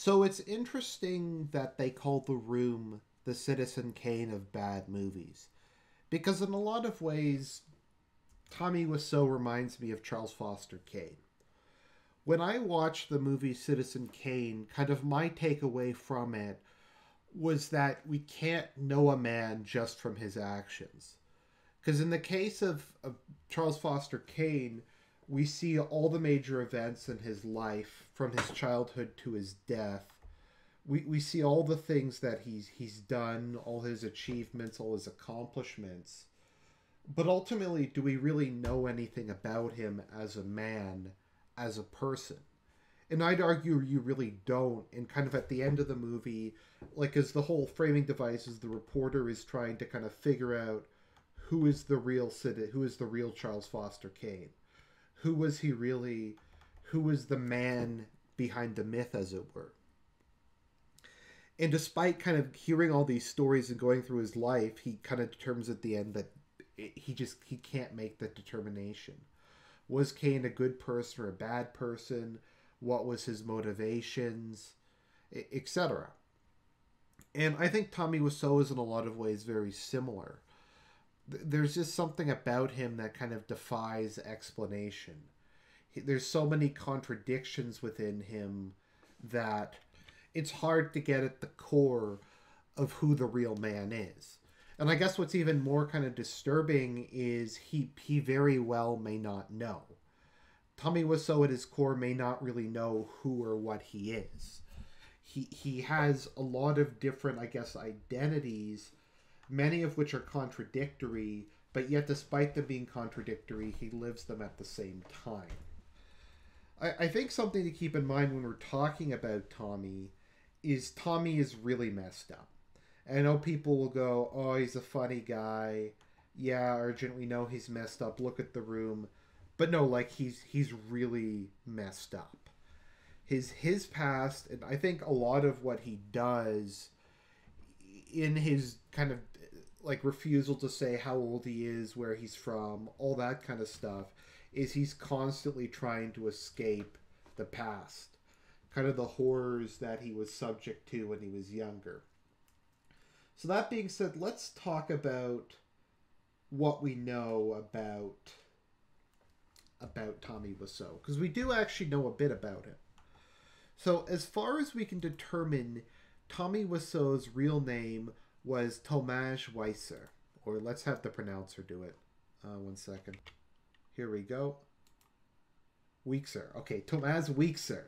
So it's interesting that they call The Room the Citizen Kane of bad movies. Because in a lot of ways, Tommy Wiseau reminds me of Charles Foster Kane. When I watched the movie Citizen Kane, kind of my takeaway from it was that we can't know a man just from his actions. Because in the case of Charles Foster Kane, we see all the major events in his life, from his childhood to his death. We see all the things that he's done, all his achievements, all his accomplishments. But ultimately, do we really know anything about him as a man, as a person? And I'd argue you really don't. And kind of at the end of the movie, like as the whole framing device is the reporter is trying to kind of figure out who is the real who is the real Charles Foster Kane? Who was he really? Who was the man behind the myth, as it were? And despite kind of hearing all these stories and going through his life, he kind of determines at the end that he can't make the determination. Was Kane a good person or a bad person? What was his motivations, etc. And I think Tommy Wiseau is in a lot of ways very similar. There's just something about him that kind of defies explanation. There's so many contradictions within him that it's hard to get at the core of who the real man is. And I guess what's even more kind of disturbing is he very well may not know. Tommy Wiseau at his core may not really know who or what he is. He has a lot of different, I guess, identities, many of which are contradictory, but yet despite them being contradictory, he lives them at the same time. I think something to keep in mind when we're talking about Tommy is really messed up. And I know people will go, oh, he's a funny guy. Yeah, Argent, we know he's messed up. Look at The Room. But no, like he's really messed up. His past, and I think a lot of what he does in his kind of like refusal to say how old he is, where he's from, all that kind of stuff, is he's constantly trying to escape the past. Kind of the horrors that he was subject to when he was younger. So that being said, let's talk about what we know about Tommy Wiseau, because we do actually know a bit about him. So as far as we can determine, Tommy Wiseau's real name was Tommy Wiseau, or let's have the pronouncer do it. One second. Here we go. Wiseau. Okay, Tommy Wiseau.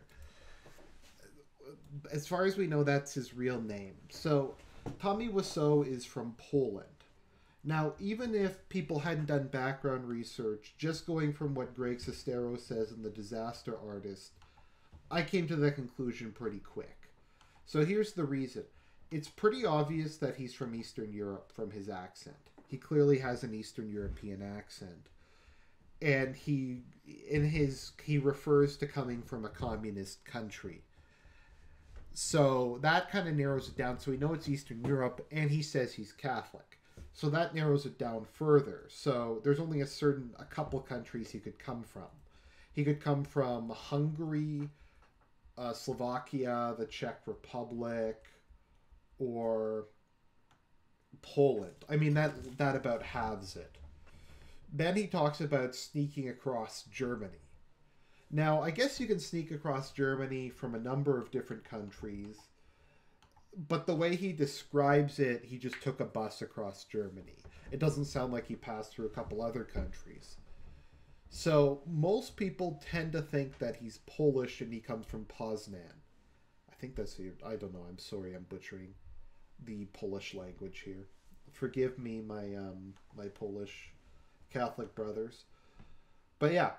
As far as we know, that's his real name. So Tommy Wiseau is from Poland. Now, even if people hadn't done background research, just going from what Greg Sestero says in The Disaster Artist, I came to that conclusion pretty quick. So here's the reason. It's pretty obvious that he's from Eastern Europe from his accent. He clearly has an Eastern European accent. And he refers to coming from a communist country. So that kind of narrows it down. So we know it's Eastern Europe, and he says he's Catholic. So that narrows it down further. So there's only a couple countries he could come from. He could come from Hungary, Slovakia, the Czech Republic, or Poland. I mean, that about halves it. Then he talks about sneaking across Germany. Now, I guess you can sneak across Germany from a number of different countries, but the way he describes it, he just took a bus across Germany. It doesn't sound like he passed through a couple other countries. So most people tend to think that he's Polish and he comes from Poznan. I think that's the, I don't know, I'm sorry, I'm butchering the Polish language here. Forgive me, my Polish Catholic brothers. But yeah.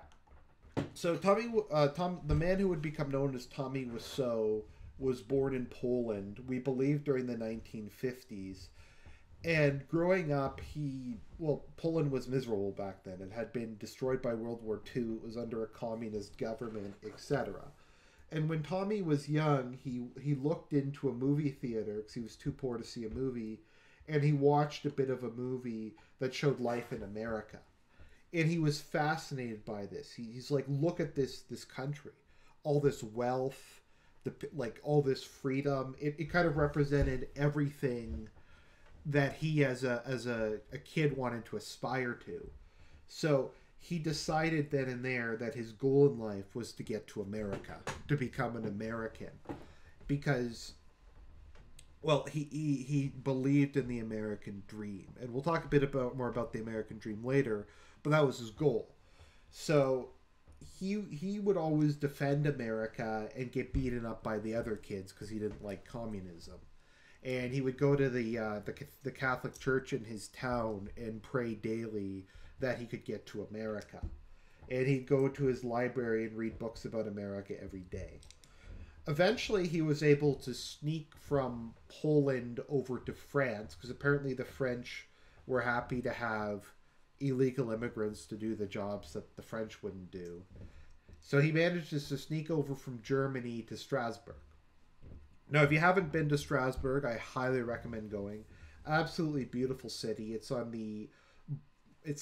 So the man who would become known as Tommy Wiseau was born in Poland, we believe during the 1950s. And growing up, Poland was miserable back then. It had been destroyed by World War II. It was under a communist government, etc. And when Tommy was young, he looked into a movie theater because he was too poor to see a movie, and he watched a bit of a movie that showed life in America. And he was fascinated by this. He's like, look at this country. All this wealth, like all this freedom. It kind of represented everything that he as a kid wanted to aspire to. So he decided then and there that his goal in life was to get to America, to become an American, because, well, he believed in the American dream, and we'll talk a bit more about the American dream later. But that was his goal. So he would always defend America and get beaten up by the other kids because he didn't like communism. And he would go to the Catholic Church in his town and pray daily that he could get to America. And he'd go to his library and read books about America every day. Eventually, he was able to sneak from Poland over to France, because apparently the French were happy to have illegal immigrants to do the jobs that the French wouldn't do. So he manages to sneak over from Germany to Strasbourg. Now, if you haven't been to Strasbourg, I highly recommend going. Absolutely beautiful city. It's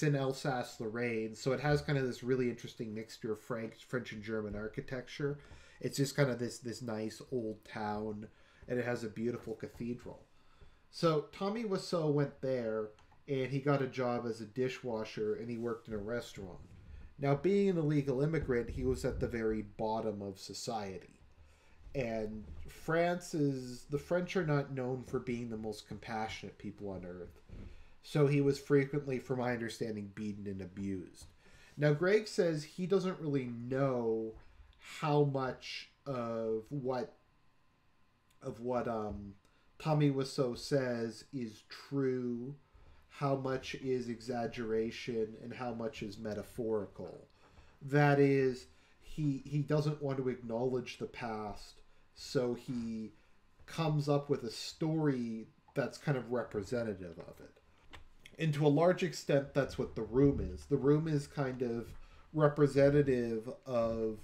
in Alsace-Lorraine, so it has kind of this really interesting mixture of French and German architecture. It's just kind of this nice old town, and it has a beautiful cathedral. So Tommy Wiseau went there, and he got a job as a dishwasher, and he worked in a restaurant. Now, being an illegal immigrant, he was at the very bottom of society. And the French are not known for being the most compassionate people on earth. So he was frequently, from my understanding, beaten and abused. Now, Greg says he doesn't really know how much of what Tommy Wiseau says is true, how much is exaggeration, and how much is metaphorical. That is, he doesn't want to acknowledge the past, so he comes up with a story that's kind of representative of it. And to a large extent, that's what The Room is. The Room is kind of representative of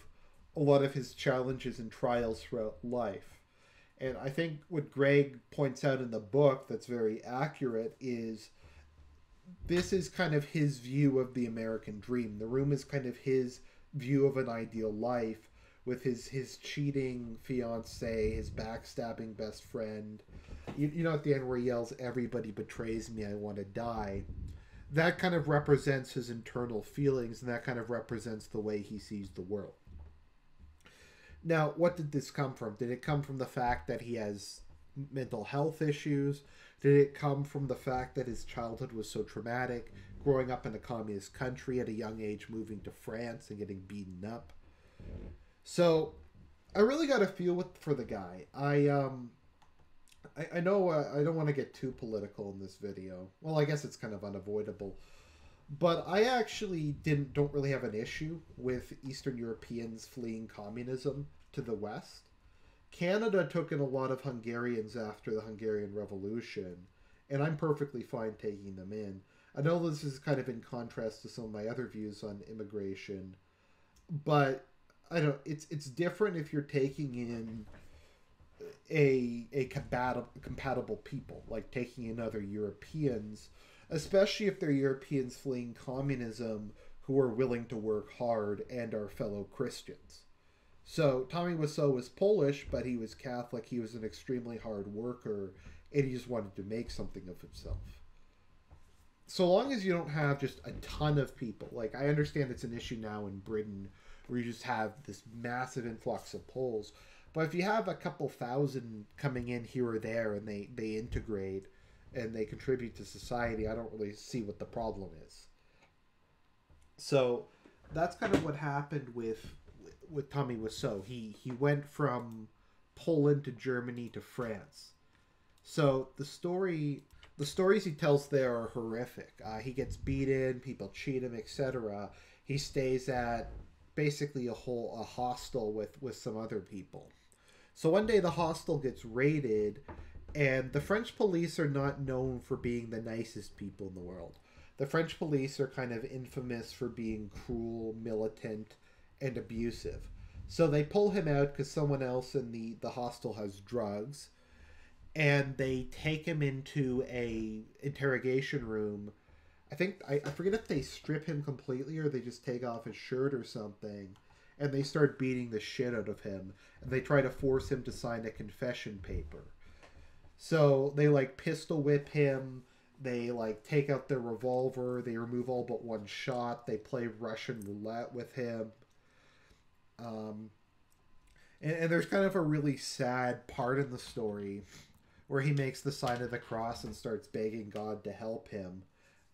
a lot of his challenges and trials throughout life. And I think what Greg points out in the book that's very accurate is this is kind of his view of the American dream. The Room is kind of his view of an ideal life, with his cheating fiance, his backstabbing best friend. You know, at the end where he yells, "Everybody betrays me, I want to die." That kind of represents his internal feelings, and that kind of represents the way he sees the world. Now, what did this come from? Did it come from the fact that he has mental health issues? Did it come from the fact that his childhood was so traumatic, growing up in a communist country at a young age, moving to France and getting beaten up? So, I really got a feel for the guy. I know I don't want to get too political in this video. Well, I guess it's kind of unavoidable. But I actually don't really have an issue with Eastern Europeans fleeing communism to the West. Canada took in a lot of Hungarians after the Hungarian Revolution, and I'm perfectly fine taking them in. I know this is kind of in contrast to some of my other views on immigration, but I don't. It's different if you're taking in a compatible people, like taking in other Europeans, especially if they're Europeans fleeing communism who are willing to work hard and are fellow Christians. So Tommy Wiseau was Polish, but he was Catholic. He was an extremely hard worker, and he just wanted to make something of himself. So long as you don't have just a ton of people, like I understand it's an issue now in Britain where you just have this massive influx of Poles, but if you have a couple thousand coming in here or there and they integrate and they contribute to society, I don't really see what the problem is. So that's kind of what happened with Tommy Wiseau. He went from Poland to Germany to France. So the stories he tells there are horrific. He gets beaten, people cheat him, etc. He stays at basically a hostel with some other people. So one day the hostel gets raided, and the French police are not known for being the nicest people in the world. The French police are kind of infamous for being cruel, militant, and abusive. So they pull him out because someone else in the hostel has drugs, and they take him into a interrogation room. I forget if they strip him completely or they just take off his shirt or something, and they start beating the shit out of him, and they try to force him to sign a confession paper. So they like pistol whip him. They like take out their revolver. They remove all but one shot. They play Russian roulette with him. Um, and there's kind of a really sad part in the story where he makes the sign of the cross and starts begging God to help him.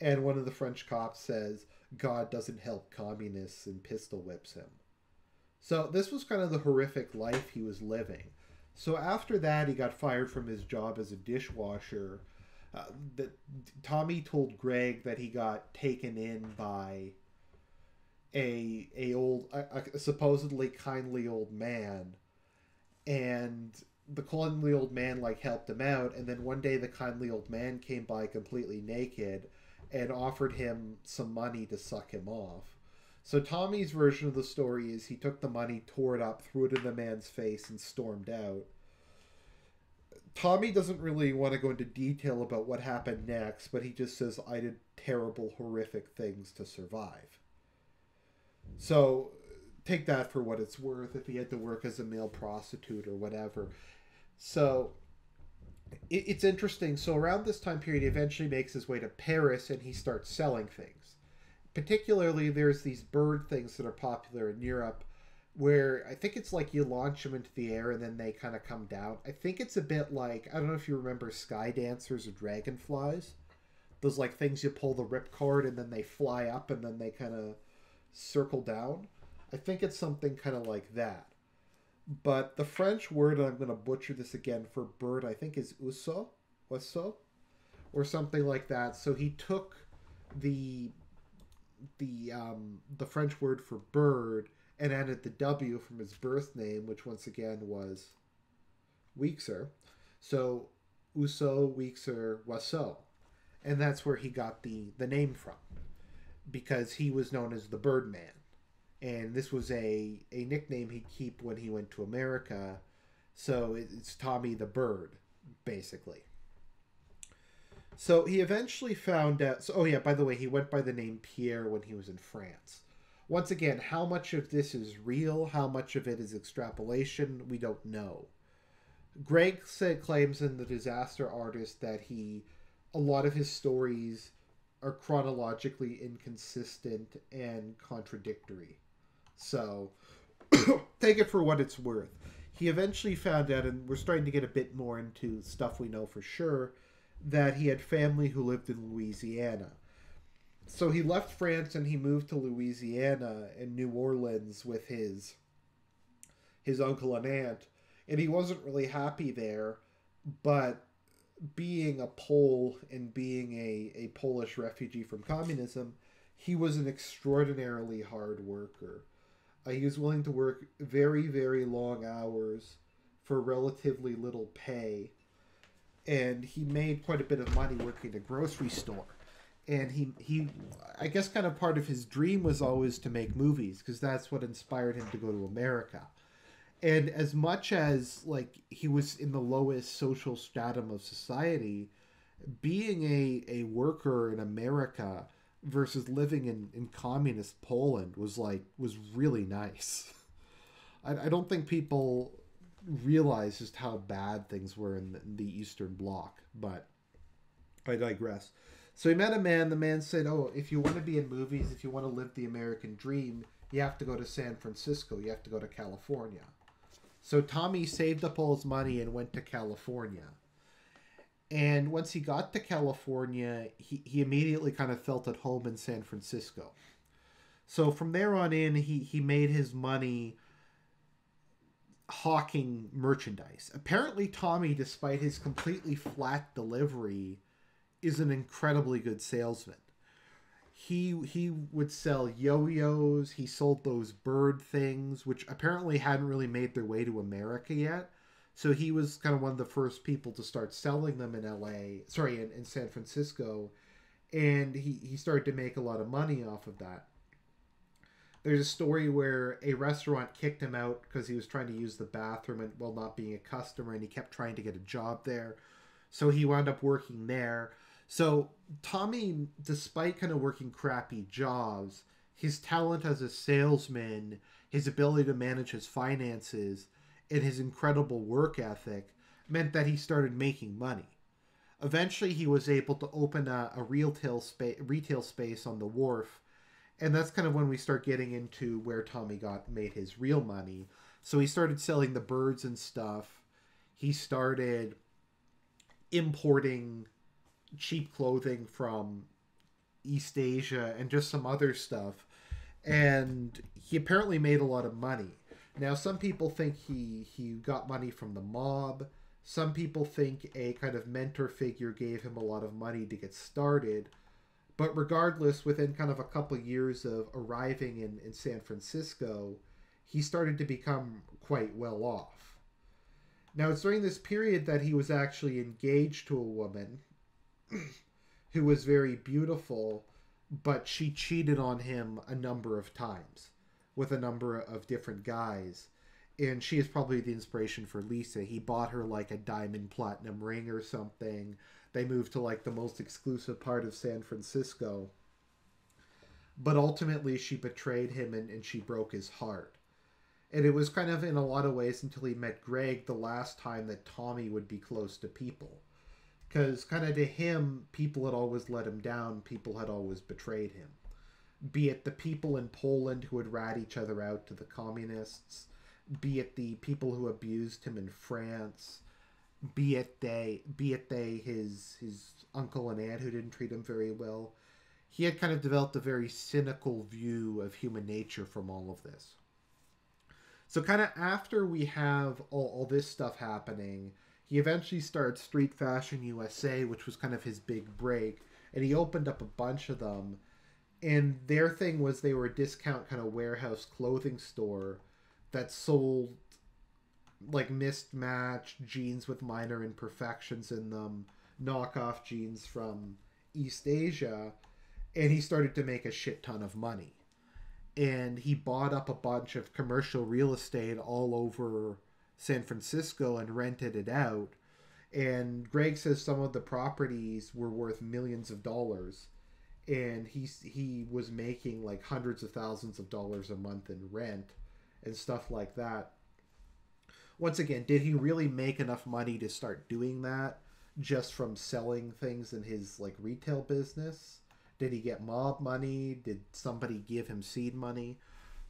And one of the French cops says, God doesn't help communists, and pistol whips him. So this was kind of the horrific life he was living. So after that, he got fired from his job as a dishwasher. Tommy told Greg that he got taken in by a supposedly kindly old man, and the kindly old man like helped him out. And then one day, the kindly old man came by completely naked and offered him some money to suck him off. So Tommy's version of the story is he took the money, tore it up, threw it in the man's face, and stormed out. Tommy doesn't really want to go into detail about what happened next, but he just says, I did terrible, horrific things to survive. So take that for what it's worth, if he had to work as a male prostitute or whatever. So it's interesting. So around this time period, he eventually makes his way to Paris, and he starts selling things. Particularly, there's these bird things that are popular in Europe, where I think it's like you launch them into the air and then they kind of come down. I think it's a bit like, I don't know if you remember sky dancers or dragonflies. Those like things you pull the ripcord and then they fly up and then they kind of circle down. I think it's something kind of like that. But the French word, and I'm going to butcher this again, for bird, I think is oiseau, or something like that. So he took the French word for bird and added the W from his birth name, which once again was Weekser. So Oiseau, Weekser, Oiseau. And that's where he got the name from, because he was known as the Birdman. And this was a nickname he'd keep when he went to America. So it's Tommy the Bird, basically. So he eventually found out... So, oh yeah, by the way, he went by the name Pierre when he was in France. Once again, how much of this is real, how much of it is extrapolation, we don't know. Greg claims in The Disaster Artist that a lot of his stories are chronologically inconsistent and contradictory. So, take it for what it's worth. He eventually found out, and we're starting to get a bit more into stuff we know for sure, that he had family who lived in Louisiana. So he left France and he moved to Louisiana and New Orleans with his uncle and aunt. And he wasn't really happy there, but being a Pole and being a Polish refugee from communism, he was an extraordinarily hard worker. He was willing to work very, very long hours for relatively little pay. And he made quite a bit of money working at a grocery store. And he I guess kind of part of his dream was always to make movies, because that's what inspired him to go to America. And as much as like he was in the lowest social stratum of society, being a worker in America versus living in communist Poland was really nice. I don't think people realize just how bad things were in the Eastern Bloc, but I digress. So he met a man. The man said, oh, if you want to be in movies, if you want to live the American dream, you have to go to San Francisco. You have to go to California. So Tommy saved up all his money and went to California. And once he got to California, he immediately kind of felt at home in San Francisco. So from there on in, he made his money hawking merchandise. Apparently Tommy, despite his completely flat delivery, is an incredibly good salesman. He would sell yo-yos. He sold those bird things, which apparently hadn't really made their way to America yet. So he was kind of one of the first people to start selling them in in San Francisco. And he started to make a lot of money off of that. There's a story where a restaurant kicked him out because he was trying to use the bathroom while not being a customer, and he kept trying to get a job there. So he wound up working there. So Tommy, despite kind of working crappy jobs, his talent as a salesman, his ability to manage his finances, and his incredible work ethic meant that he started making money. Eventually, he was able to open a retail space on the wharf, and that's kind of when we start getting into where Tommy got made his real money. So he started selling the birds and stuff. He started importing cheap clothing from East Asia and just some other stuff. And he apparently made a lot of money. Now, some people think he got money from the mob. Some people think a kind of mentor figure gave him a lot of money to get started. But regardless, within kind of a couple of years of arriving in San Francisco, he started to become quite well off. Now, it's during this period that he was actually engaged to a woman who was very beautiful, but she cheated on him a number of times with a number of different guys. And she is probably the inspiration for Lisa. He bought her like a diamond platinum ring or something. They moved to like the most exclusive part of San Francisco. But ultimately she betrayed him and she broke his heart. And it was kind of in a lot of ways until he met Greg the last time that Tommy would be close to people. Because kind of to him, people had always let him down. People had always betrayed him. Be it the people in Poland who would rat each other out to the communists, be it the people who abused him in France, be it his uncle and aunt who didn't treat him very well. He had kind of developed a very cynical view of human nature from all of this. So kind of after we have all this stuff happening, he eventually started Street Fashion USA, which was kind of his big break, and he opened up a bunch of them. And their thing was they were a discount kind of warehouse clothing store that sold like mismatched jeans with minor imperfections in them, knockoff jeans from East Asia, and he started to make a shit ton of money. And he bought up a bunch of commercial real estate all over San Francisco and rented it out. And Greg says some of the properties were worth millions of dollars. And he was making like hundreds of thousands of dollars a month in rent and stuff like that. Once again, did he really make enough money to start doing that just from selling things in his like retail business? Did he get mob money? Did somebody give him seed money?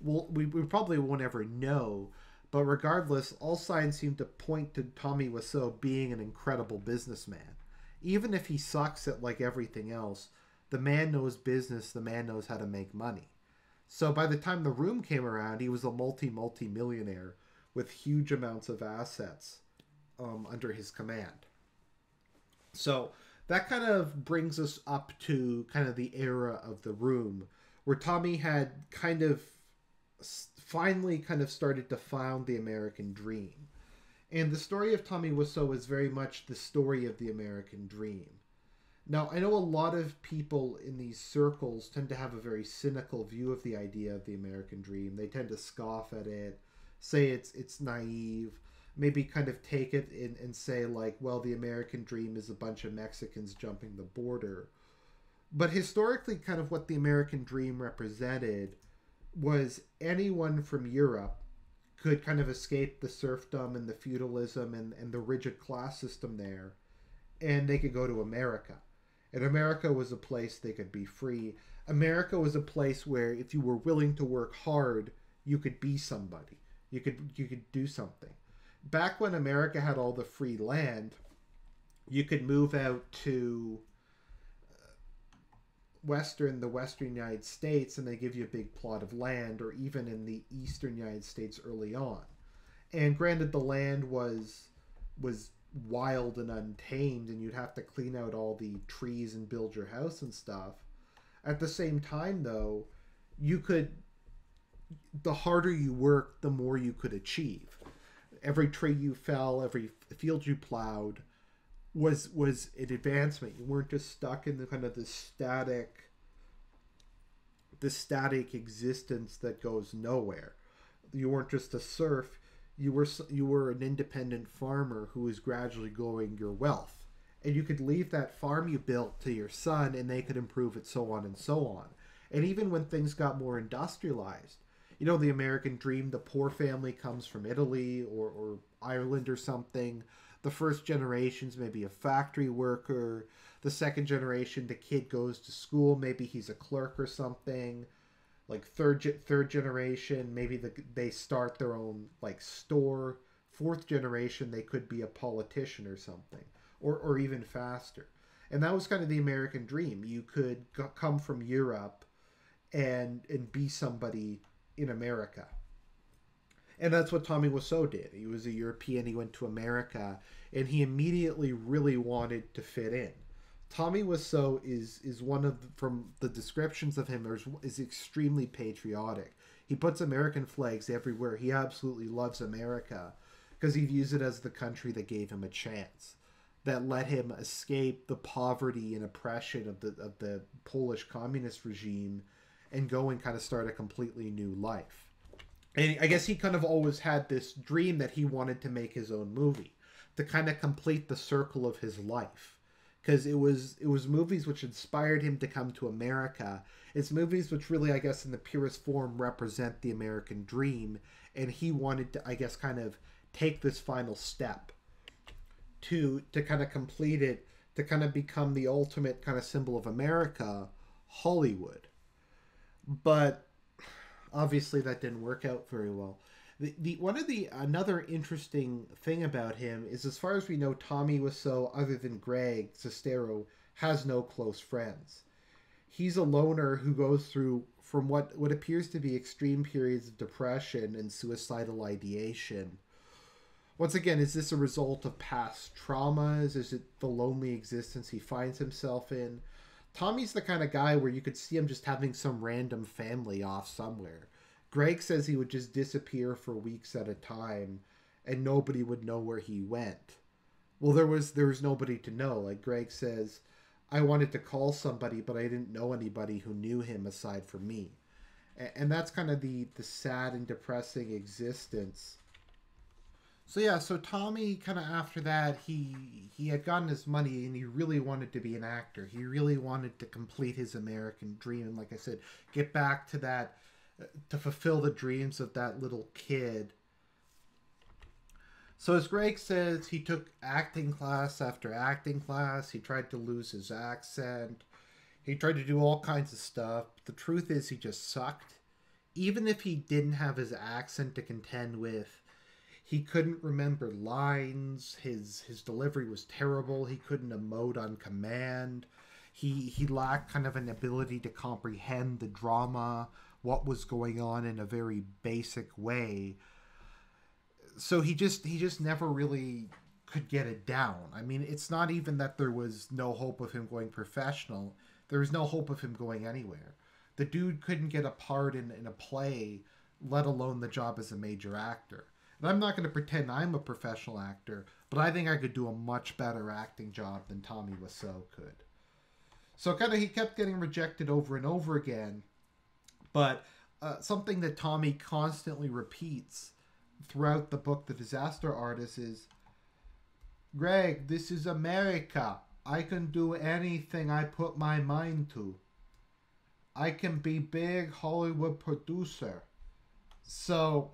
Well, we probably won't ever know. But regardless, all signs seem to point to Tommy Wiseau being an incredible businessman. Even if he sucks at like everything else, the man knows business, the man knows how to make money. So by the time the room came around, he was a multi-millionaire with huge amounts of assets under his command. So that kind of brings us up to kind of the era of the room, where Tommy had kind of finally kind of started to found the American dream. And the story of Tommy Wiseau is very much the story of the American dream. Now, I know a lot of people in these circles tend to have a very cynical view of the idea of the American dream. They tend to scoff at it, say it's naive, maybe kind of take it and say like, well, the American dream is a bunch of Mexicans jumping the border. But historically, kind of what the American dream represented was anyone from Europe could kind of escape the serfdom and the feudalism and the rigid class system there, and they could go to America. And America was a place they could be free. America was a place where if you were willing to work hard, you could be somebody. You could do something. Back when America had all the free land, you could move out to the western United States, and they give you a big plot of land, or even in the eastern United States early on. And granted, the land was wild and untamed, and you'd have to clean out all the trees and build your house and stuff. At the same time, though, the harder you worked, the more you could achieve. Every tree you fell, every field you plowed was an advancement. You weren't just stuck in the kind of the static existence that goes nowhere. You weren't just a serf. You were an independent farmer who was gradually growing your wealth. And you could leave that farm you built to your son, and they could improve it, so on and so on. And even when things got more industrialized, you know, the American dream, the poor family comes from Italy or Ireland or something. The first generation's maybe a factory worker. The second generation, the kid goes to school. Maybe he's a clerk or something. Like third generation, maybe they start their own like store. Fourth generation, they could be a politician or something, or even faster. And that was kind of the American dream. You could come from Europe and be somebody in America. And that's what Tommy Wiseau did. He was a European. He went to America, and he immediately really wanted to fit in. Tommy Wiseau is one of from the descriptions of him is extremely patriotic. He puts American flags everywhere. He absolutely loves America because he views it as the country that gave him a chance, that let him escape the poverty and oppression of the Polish communist regime and go and kind of start a completely new life. And I guess he kind of always had this dream that he wanted to make his own movie to kind of complete the circle of his life, because it was movies which inspired him to come to America. It's movies which really, I guess, in the purest form represent the American dream, and he wanted to, I guess, kind of take this final step to kind of complete it, to kind of become the ultimate kind of symbol of America, Hollywood. But obviously that didn't work out very well. Another interesting thing about him is, as far as we know, Tommy Wiseau, other than Greg Sestero, has no close friends. He's a loner who goes through from what appears to be extreme periods of depression and suicidal ideation. Once again, is this a result of past traumas? Is it the lonely existence he finds himself in? Tommy's the kind of guy where you could see him just having some random family off somewhere. Greg says he would just disappear for weeks at a time and nobody would know where he went. Well, there was nobody to know. Like Greg says, I wanted to call somebody, but I didn't know anybody who knew him aside from me. And that's kind of the sad and depressing existence. So yeah, so Tommy kind of after that, he had gotten his money and he really wanted to be an actor. He really wanted to complete his American dream. And like I said, get back to that, to fulfill the dreams of that little kid. So as Greg says, he took acting class after acting class. He tried to lose his accent. He tried to do all kinds of stuff. The truth is he just sucked. Even if he didn't have his accent to contend with, he couldn't remember lines. His delivery was terrible. He couldn't emote on command. He lacked kind of an ability to comprehend the drama, what was going on in a very basic way. So he just never really could get it down. I mean, it's not even that there was no hope of him going professional. There was no hope of him going anywhere. The dude couldn't get a part in a play, let alone the job as a major actor. And I'm not going to pretend I'm a professional actor, but I think I could do a much better acting job than Tommy Wiseau could. So he kept getting rejected over and over again. But something that Tommy constantly repeats throughout the book, The Disaster Artist, is, Greg, this is America. I can do anything I put my mind to. I can be big Hollywood producer. So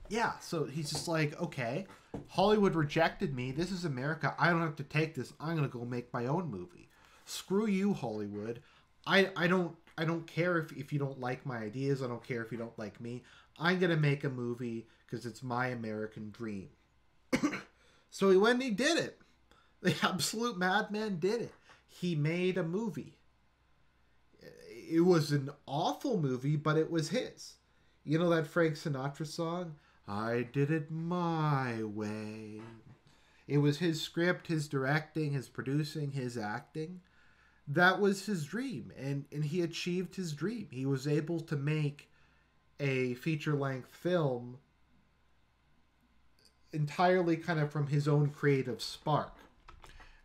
yeah, so he's just like, okay, Hollywood rejected me. This is America. I don't have to take this. I'm gonna go make my own movie. Screw you, Hollywood. I don't care if you don't like my ideas. I don't care if you don't like me. I'm gonna make a movie because it's my American dream. So he went and he did it. The absolute madman did it. He made a movie. It was an awful movie, but it was his. You know that Frank Sinatra song? I did it my way. It was his script, his directing, his producing, his acting. That was his dream, and he achieved his dream. He was able to make a feature-length film entirely kind of from his own creative spark.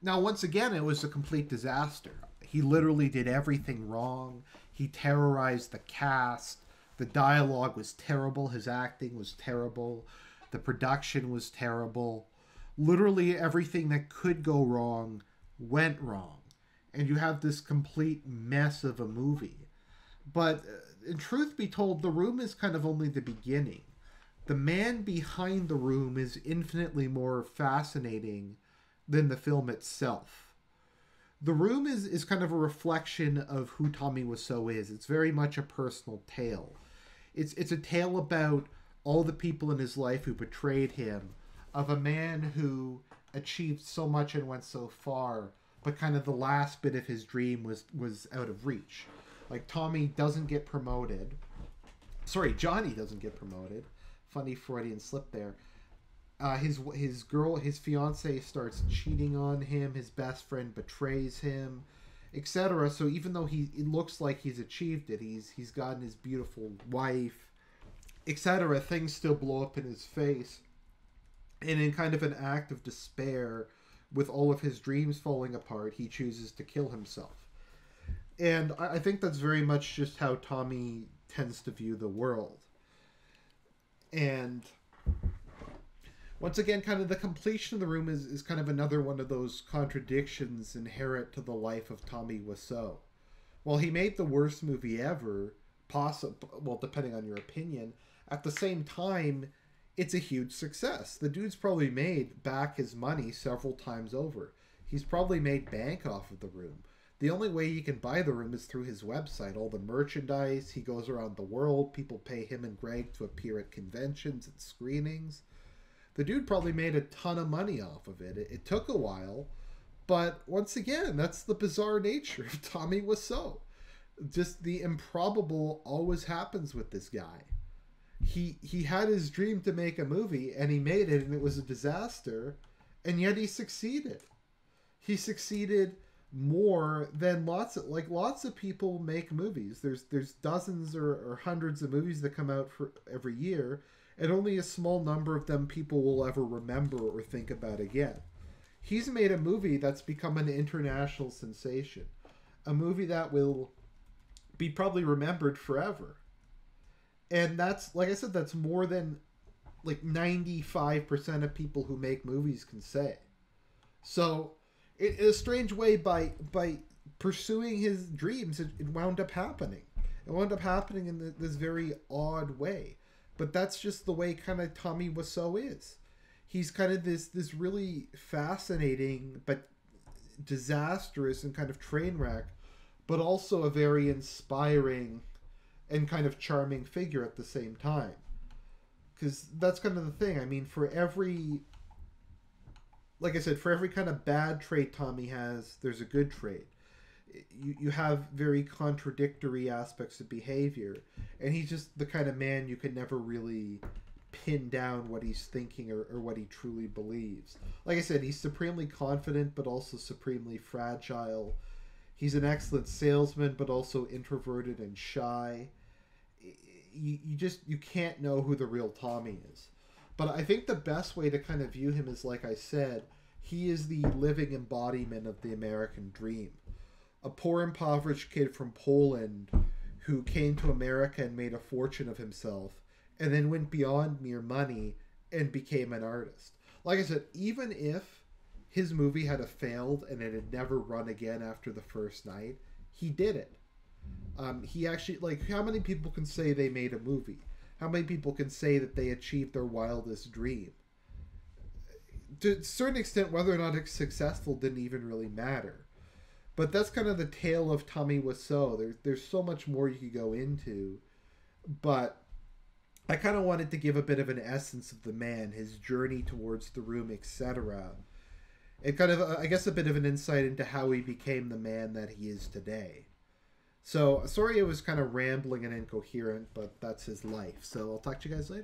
Now, once again, it was a complete disaster. He literally did everything wrong. He terrorized the cast. The dialogue was terrible. His acting was terrible. The production was terrible. Literally everything that could go wrong went wrong. And you have this complete mess of a movie. But in truth be told, The Room is kind of only the beginning. The man behind The Room is infinitely more fascinating than the film itself. The Room is kind of a reflection of who Tommy Wiseau is. It's very much a personal tale. It's a tale about all the people in his life who betrayed him, of a man who achieved so much and went so far, but kind of the last bit of his dream was out of reach. Like, Tommy doesn't get promoted. Sorry, Johnny doesn't get promoted. Funny Freudian slip there. His fiance starts cheating on him. His best friend betrays him, etc. So even though it looks like he's achieved it, he's gotten his beautiful wife, etc. Things still blow up in his face, and in kind of an act of despair, with all of his dreams falling apart, he chooses to kill himself. And I think that's very much just how Tommy tends to view the world. And once again, kind of the completion of The Room is kind of another one of those contradictions inherent to the life of Tommy Wiseau. While he made the worst movie ever, well, depending on your opinion, at the same time, it's a huge success. The dude's probably made back his money several times over. He's probably made bank off of The Room. The only way you can buy The Room is through his website. All the merchandise, he goes around the world, people pay him and Greg to appear at conventions and screenings. The dude probably made a ton of money off of it. It took a while, but once again, that's the bizarre nature of Tommy Wiseau. Just the improbable always happens with this guy. He had his dream to make a movie, and he made it, and it was a disaster, and yet he succeeded. He succeeded more than lots of people make movies. There's dozens or hundreds of movies that come out for every year, and only a small number of them people will ever remember or think about again. He's made a movie that's become an international sensation. A movie that will be probably remembered forever. And that's, like I said, that's more than like 95% of people who make movies can say. So, in a strange way, by pursuing his dreams, it wound up happening. It wound up happening in this very odd way. But that's just the way kind of Tommy Wiseau is. He's kind of this really fascinating but disastrous and kind of train wreck, but also a very inspiring and kind of charming figure at the same time. Because that's kind of the thing. I mean, like I said, for every kind of bad trait Tommy has, there's a good trait. You have very contradictory aspects of behavior, and he's just the kind of man you can never really pin down what he's thinking or what he truly believes. Like I said, he's supremely confident but also supremely fragile. He's an excellent salesman but also introverted and shy. You can't know who the real Tommy is. But I think the best way to kind of view him is, like I said, he is the living embodiment of the American dream. A poor, impoverished kid from Poland who came to America and made a fortune of himself, and then went beyond mere money and became an artist. Like I said, even if his movie had failed and it had never run again after the first night, he did it. He actually, like, how many people can say they made a movie? How many people can say that they achieved their wildest dream? To a certain extent, whether or not it's successful didn't even really matter. But that's kind of the tale of Tommy Wiseau. There's so much more you could go into. But I kind of wanted to give a bit of an essence of the man, his journey towards The Room, etc. And kind of, I guess, a bit of an insight into how he became the man that he is today. So, sorry it was kind of rambling and incoherent, but that's his life. So I'll talk to you guys later.